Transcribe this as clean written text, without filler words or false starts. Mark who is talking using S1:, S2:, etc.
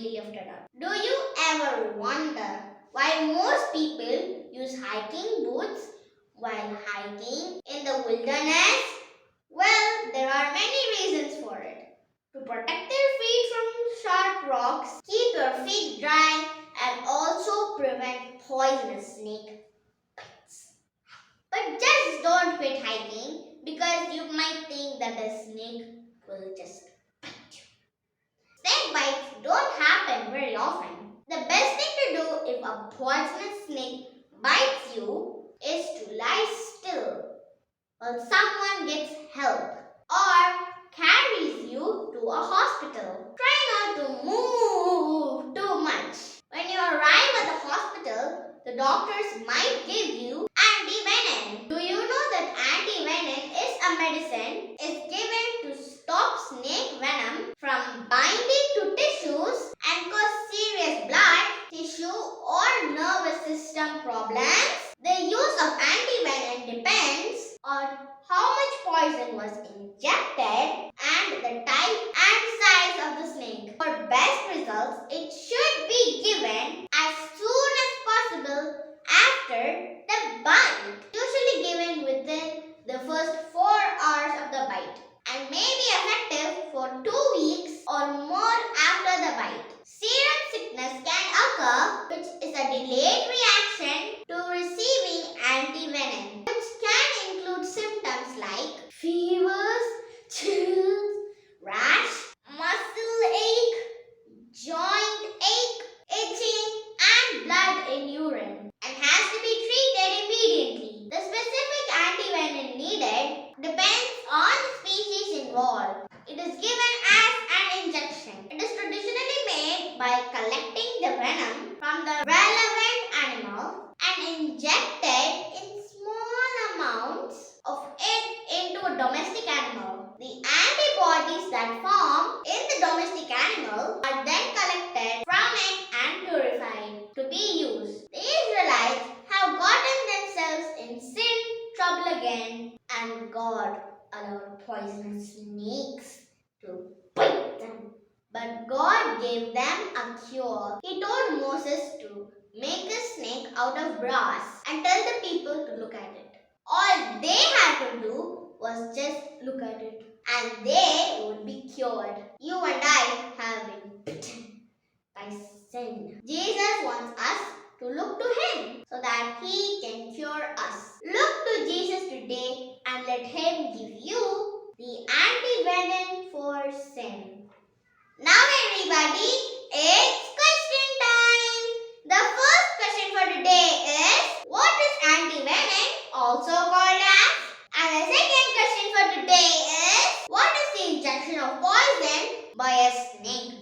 S1: be lifted up. Do you ever wonder why most people use hiking boots while hiking in the wilderness? Well, there are many reasons for it. To protect their feet from sharp rocks, keep your feet dry, and also prevent poisonous snake bites. But just don't quit hiking because you might think that the snake will just bite you. Snake bites don't happen very often. The best thing to do if a poisonous snake bites you is to lie still while someone gets help or carries you to a hospital. Try not to move too much. When you arrive at the hospital, the doctors might give you anti-venom. Do you know that anti-venom is a medicine? It's given to stop snake venom from binding to tissues and cause serious blood, tissue or nervous system problems. The use of anti-venom depends on how much poison was injected and the type and size of the snake. For best results, it should be given as soon as possible after the bite, usually given within the first 4 hours of the bite, and may be effective for 2 weeks or more after the bite. Serum sickness can occur, which is a delayed reaction to receiving anti-venom, which can include symptoms like fevers, chills, rash, muscle ache, joint ache, itching, and blood in urine, and has to be treated immediately. The specific anti-venom needed depends on the species involved. It is given as an injection. It is traditionally made by collecting the venom from the relevant animal and injected in small amounts of it into a domestic animal. The antibodies that form in the domestic animal are then collected from it and purified to be used. The Israelites have gotten themselves in sin trouble again, and God allowed poisonous snakes to bite them. But God gave them a cure. He told Moses to make a snake out of brass and tell the people to look at it. All they had to do was just look at it and they would be cured. You and I have been bitten by sin. Jesus wants us to look to Him so that He can cure us. Look to Jesus today and let Him give you the anti-venom for sin. Now everybody, it's question time. The first question for today is, what is anti-venom also called as? And the second question for today is, what is the injection of poison by a snake?